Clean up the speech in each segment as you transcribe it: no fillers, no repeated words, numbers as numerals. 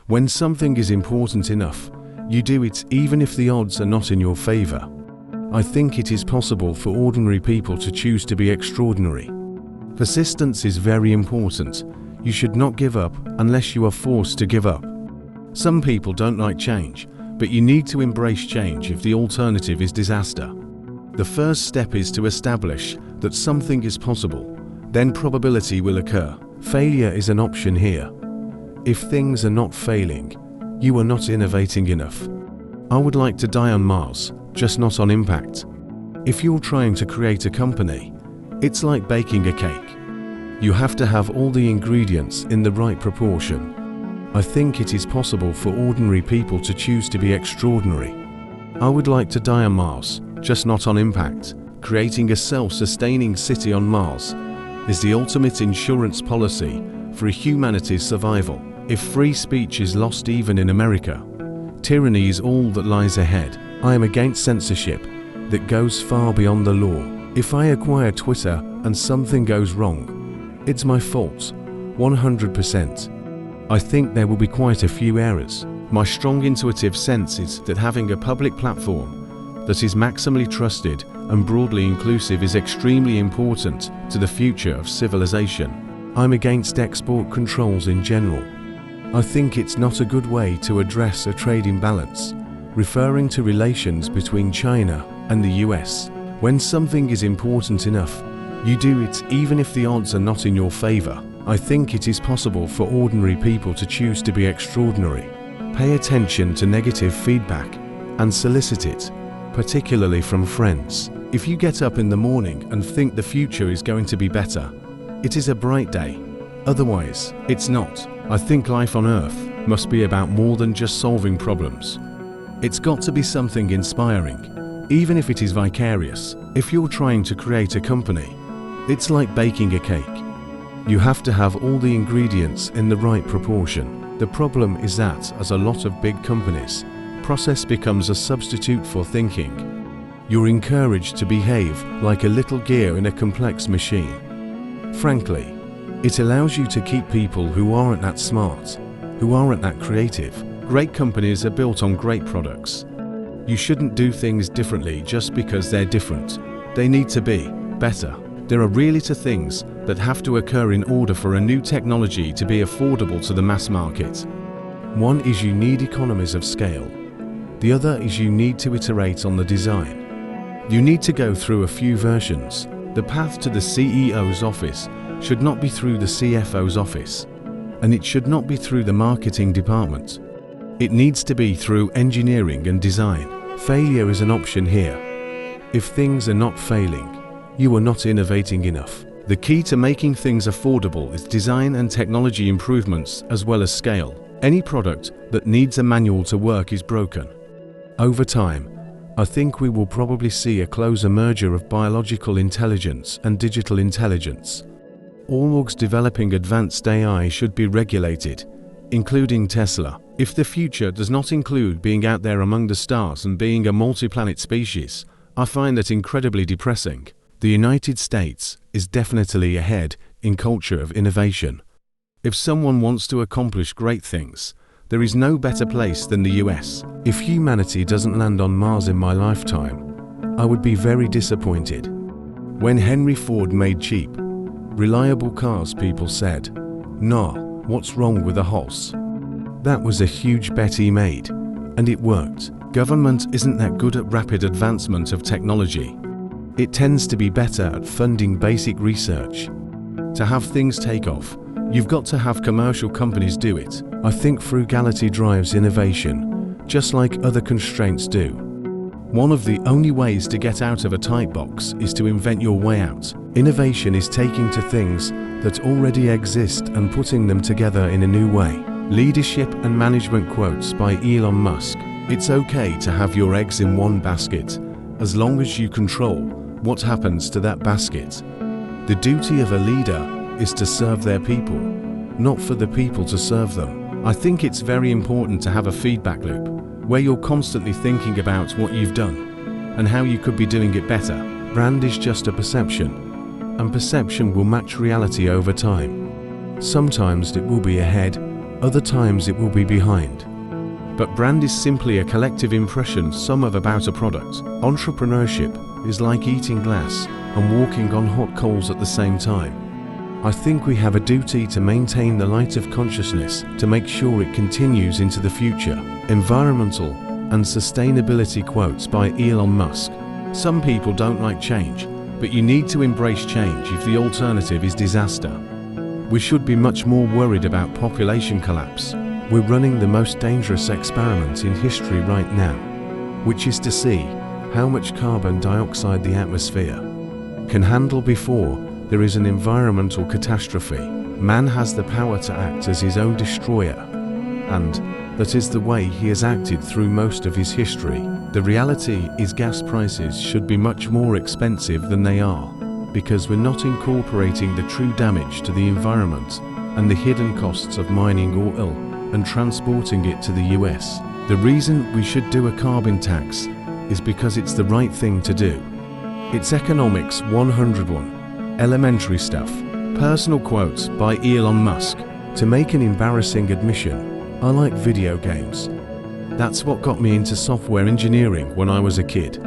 When something is important enough, you do it even if the odds are not in your favor. I think it is possible for ordinary people to choose to be extraordinary. Persistence is very important. You should not give up unless you are forced to give up. Some people don't like change, but you need to embrace change if the alternative is disaster. The first step is to establish that something is possible. Then probability will occur. Failure is an option here. If things are not failing, you are not innovating enough. I would like to die on Mars, just not on impact. If you're trying to create a company, it's like baking a cake. You have to have all the ingredients in the right proportion. I think it is possible for ordinary people to choose to be extraordinary. I would like to die on Mars, just not on impact. Creating a self-sustaining city on Mars is the ultimate insurance policy for humanity's survival. If free speech is lost even in America, tyranny is all that lies ahead. I am against censorship that goes far beyond the law. If I acquire Twitter and something goes wrong, it's my fault, 100%. I think there will be quite a few errors. My strong intuitive sense is that having a public platform that is maximally trusted and broadly inclusive is extremely important to the future of civilization. I'm against export controls in general. I think it's not a good way to address a trade imbalance, referring to relations between China and the US. When something is important enough, you do it even if the odds are not in your favor. I think it is possible for ordinary people to choose to be extraordinary. Pay attention to negative feedback and solicit it, particularly from friends. If you get up in the morning and think the future is going to be better, it is a bright day. Otherwise, it's not. I think life on Earth must be about more than just solving problems. It's got to be something inspiring, even if it is vicarious. If you're trying to create a company, it's like baking a cake. You have to have all the ingredients in the right proportion. The problem is that, as a lot of big companies, process becomes a substitute for thinking. You're encouraged to behave like a little gear in a complex machine. Frankly, it allows you to keep people who aren't that smart, who aren't that creative. Great companies are built on great products. You shouldn't do things differently just because they're different. They need to be better. There are really two things that have to occur in order for a new technology to be affordable to the mass market. One is you need economies of scale. The other is you need to iterate on the design. You need to go through a few versions. The path to the CEO's office should not be through the CFO's office, and it should not be through the marketing department. It needs to be through engineering and design. Failure is an option here. If things are not failing, you are not innovating enough. The key to making things affordable is design and technology improvements as well as scale. Any product that needs a manual to work is broken. Over time, I think we will probably see a closer merger of biological intelligence and digital intelligence. All orgs developing advanced AI should be regulated, including Tesla. If the future does not include being out there among the stars and being a multi-planet species, I find that incredibly depressing. The United States is definitely ahead in culture of innovation. If someone wants to accomplish great things, there is no better place than the US. If humanity doesn't land on Mars in my lifetime, I would be very disappointed. When Henry Ford made cheap, reliable cars, people said, "Nah, what's wrong with a horse?" That was a huge bet he made, and it worked. Government isn't that good at rapid advancement of technology. It tends to be better at funding basic research. To have things take off, you've got to have commercial companies do it. I think frugality drives innovation, just like other constraints do. One of the only ways to get out of a tight box is to invent your way out. Innovation is taking to things that already exist and putting them together in a new way. Leadership and management quotes by Elon Musk. It's okay to have your eggs in one basket, as long as you control what happens to that basket. The duty of a leader is to serve their people, not for the people to serve them. I think it's very important to have a feedback loop, where you're constantly thinking about what you've done and how you could be doing it better. Brand is just a perception, and perception will match reality over time. Sometimes it will be ahead, other times it will be behind. But brand is simply a collective impression sum of about a product. Entrepreneurship is like eating glass and walking on hot coals at the same time. I think we have a duty to maintain the light of consciousness to make sure it continues into the future. Environmental and sustainability quotes by Elon Musk. Some people don't like change, but you need to embrace change if the alternative is disaster. We should be much more worried about population collapse. We're running the most dangerous experiment in history right now, which is to see how much carbon dioxide the atmosphere can handle before there is an environmental catastrophe. Man has the power to act as his own destroyer, and that is the way he has acted through most of his history. The reality is gas prices should be much more expensive than they are, because we're not incorporating the true damage to the environment and the hidden costs of mining oil and transporting it to the US. The reason we should do a carbon tax is because it's the right thing to do. It's Economics 101. Elementary stuff. Personal quotes by Elon Musk. To make an embarrassing admission, I like video games. That's what got me into software engineering when I was a kid.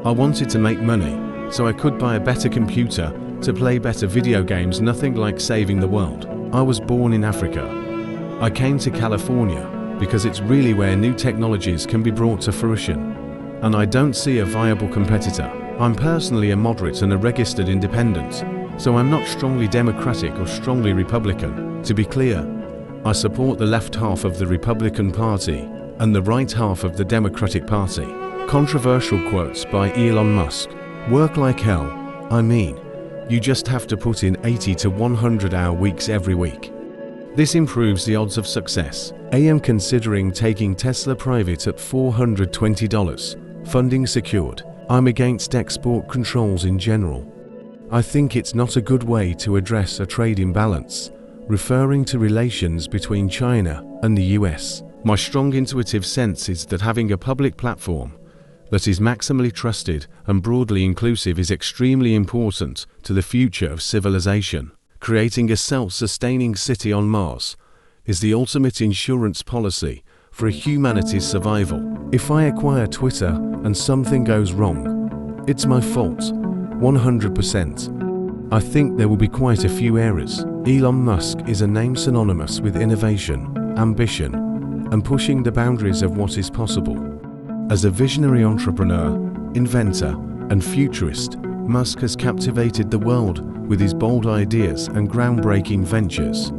I wanted to make money, so I could buy a better computer to play better video games. Nothing like saving the world. I was born in Africa. I came to California because it's really where new technologies can be brought to fruition, and I don't see a viable competitor. I'm personally a moderate and a registered independent, so I'm not strongly Democratic or strongly Republican. To be clear, I support the left half of the Republican Party and the right half of the Democratic Party. Controversial quotes by Elon Musk. Work like hell. I mean, you just have to put in 80 to 100-hour weeks every week. This improves the odds of success. I am considering taking Tesla private at $420. Funding secured. I'm against export controls in general. I think it's not a good way to address a trade imbalance, referring to relations between China and the US. My strong intuitive sense is that having a public platform that is maximally trusted and broadly inclusive is extremely important to the future of civilization. Creating a self-sustaining city on Mars is the ultimate insurance policy for humanity's survival. If I acquire Twitter and something goes wrong, it's my fault, 100%. I think there will be quite a few errors. Elon Musk is a name synonymous with innovation, ambition, and pushing the boundaries of what is possible. As a visionary entrepreneur, inventor, and futurist, Musk has captivated the world with his bold ideas and groundbreaking ventures.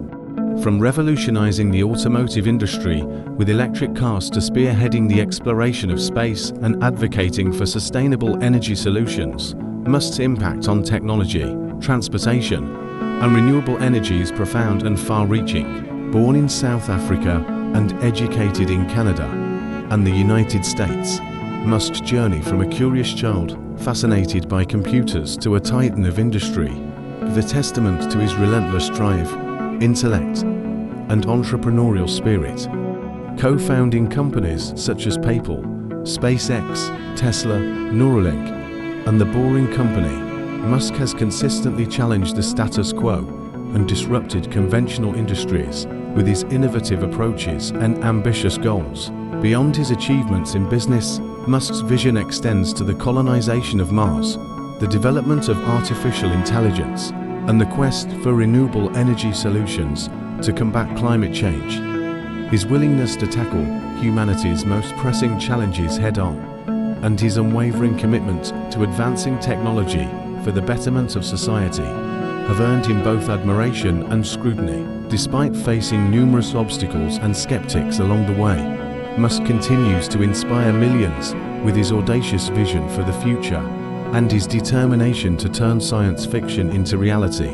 From revolutionizing the automotive industry with electric cars to spearheading the exploration of space and advocating for sustainable energy solutions, Musk's impact on technology, transportation, and renewable energy is profound and far-reaching. Born in South Africa and educated in Canada and the United States, Musk's journey from a curious child fascinated by computers to a titan of industry is a testament to his relentless drive, intellect, and entrepreneurial spirit. Co-founding companies such as PayPal, SpaceX, Tesla, Neuralink, and The Boring Company, Musk has consistently challenged the status quo and disrupted conventional industries with his innovative approaches and ambitious goals. Beyond his achievements in business, Musk's vision extends to the colonization of Mars, the development of artificial intelligence, and the quest for renewable energy solutions to combat climate change. His willingness to tackle humanity's most pressing challenges head-on, and his unwavering commitment to advancing technology for the betterment of society have earned him both admiration and scrutiny. Despite facing numerous obstacles and skeptics along the way, Musk continues to inspire millions with his audacious vision for the future and his determination to turn science fiction into reality.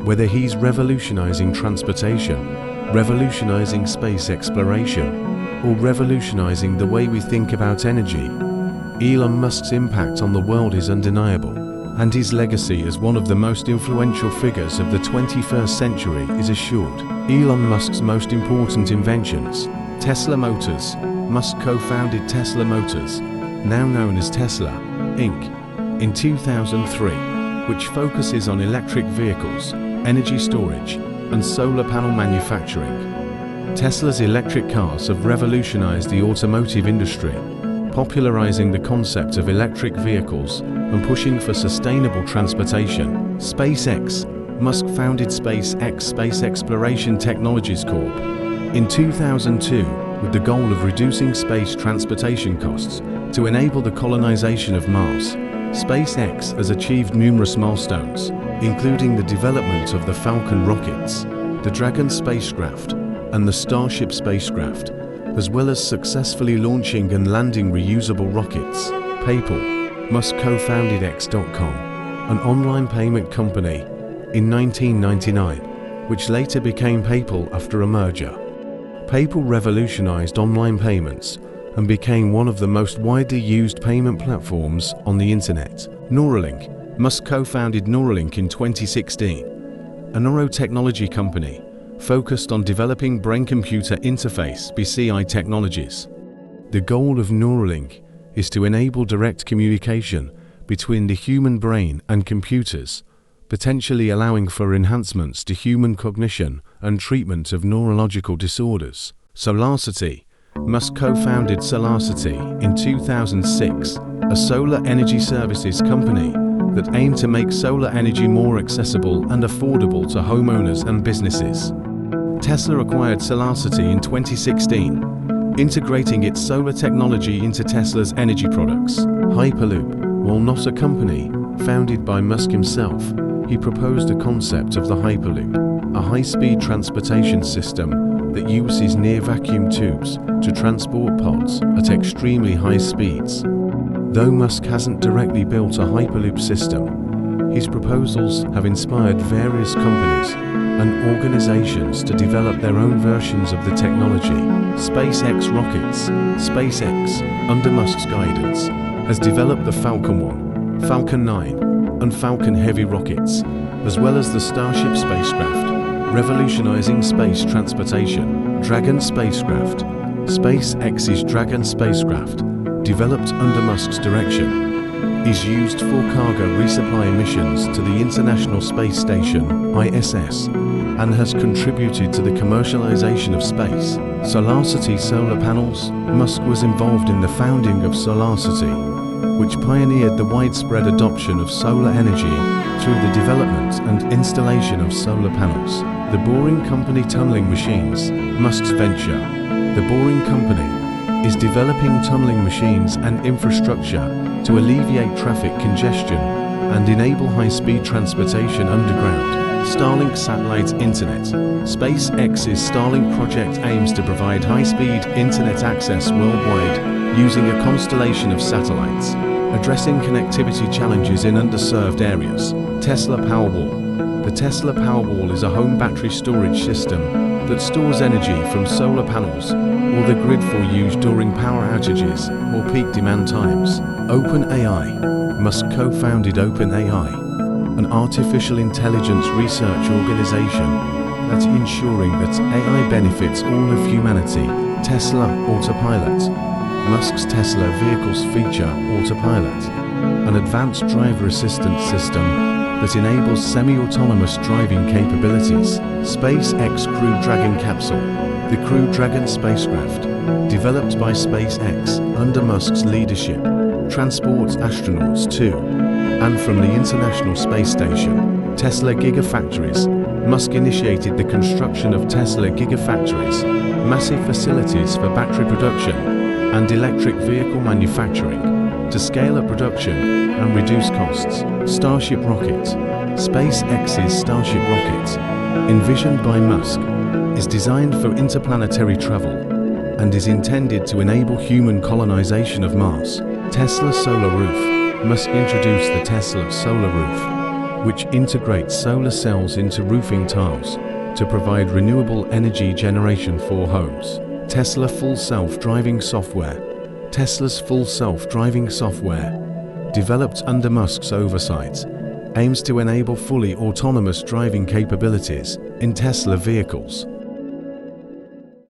Whether he's revolutionizing transportation, revolutionizing space exploration, or revolutionizing the way we think about energy, Elon Musk's impact on the world is undeniable, and his legacy as one of the most influential figures of the 21st century is assured. Elon Musk's most important inventions. Tesla Motors. Musk co-founded Tesla Motors, now known as Tesla, Inc., in 2003, which focuses on electric vehicles, energy storage, and solar panel manufacturing. Tesla's electric cars have revolutionized the automotive industry, popularizing the concept of electric vehicles and pushing for sustainable transportation. SpaceX. Musk founded SpaceX, Space Exploration Technologies Corp. in 2002 with the goal of reducing space transportation costs to enable the colonization of Mars. SpaceX has achieved numerous milestones, including the development of the Falcon rockets, the Dragon spacecraft, and the Starship spacecraft, as well as successfully launching and landing reusable rockets. PayPal. Musk co-founded X.com, an online payment company, in 1999, which later became PayPal after a merger. PayPal revolutionized online payments and became one of the most widely used payment platforms on the internet. Neuralink. Musk co-founded Neuralink in 2016, a neurotechnology company focused on developing brain-computer interface (BCI) technologies. The goal of Neuralink is to enable direct communication between the human brain and computers, potentially allowing for enhancements to human cognition and treatment of neurological disorders. SolarCity. Musk co-founded SolarCity in 2006, a solar energy services company that aimed to make solar energy more accessible and affordable to homeowners and businesses. Tesla acquired SolarCity in 2016, integrating its solar technology into Tesla's energy products. Hyperloop. While not a company founded by Musk himself, he proposed a concept of the Hyperloop, a high-speed transportation system that uses near-vacuum tubes to transport pods at extremely high speeds. Though Musk hasn't directly built a Hyperloop system, his proposals have inspired various companies and organizations to develop their own versions of the technology. SpaceX rockets. SpaceX, under Musk's guidance, has developed the Falcon 1, Falcon 9, and Falcon Heavy rockets, as well as the Starship spacecraft, revolutionizing space transportation. Dragon spacecraft. SpaceX's Dragon spacecraft, developed under Musk's direction, is used for cargo resupply missions to the International Space Station (ISS) and has contributed to the commercialization of space. SolarCity solar panels. Musk was involved in the founding of SolarCity, which pioneered the widespread adoption of solar energy through the development and installation of solar panels. The Boring Company tunneling machines. Musk's venture. The Boring Company is developing tunneling machines and infrastructure to alleviate traffic congestion and enable high-speed transportation underground. Starlink satellite internet. SpaceX's Starlink project aims to provide high-speed internet access worldwide using a constellation of satellites, addressing connectivity challenges in underserved areas. Tesla Powerwall. The Tesla Powerwall is a home battery storage system that stores energy from solar panels or the grid for use during power outages or peak demand times. OpenAI. Musk co-founded OpenAI, an artificial intelligence research organization that's ensuring that AI benefits all of humanity. Tesla Autopilot. Musk's Tesla vehicles feature Autopilot, an advanced driver assistance system that enables semi-autonomous driving capabilities. SpaceX Crew Dragon capsule. The Crew Dragon spacecraft, developed by SpaceX under Musk's leadership, transports astronauts to and from the International Space Station. Tesla Gigafactories. Musk initiated the construction of Tesla Gigafactories, massive facilities for battery production and electric vehicle manufacturing, to scale up production and reduce costs. Starship rocket. SpaceX's Starship rocket, envisioned by Musk, is designed for interplanetary travel and is intended to enable human colonization of Mars. Tesla Solar Roof. Musk introduced the Tesla Solar Roof, which integrates solar cells into roofing tiles to provide renewable energy generation for homes. Tesla Full Self-Driving Software. Tesla's full self-driving software, developed under Musk's oversight, aims to enable fully autonomous driving capabilities in Tesla vehicles.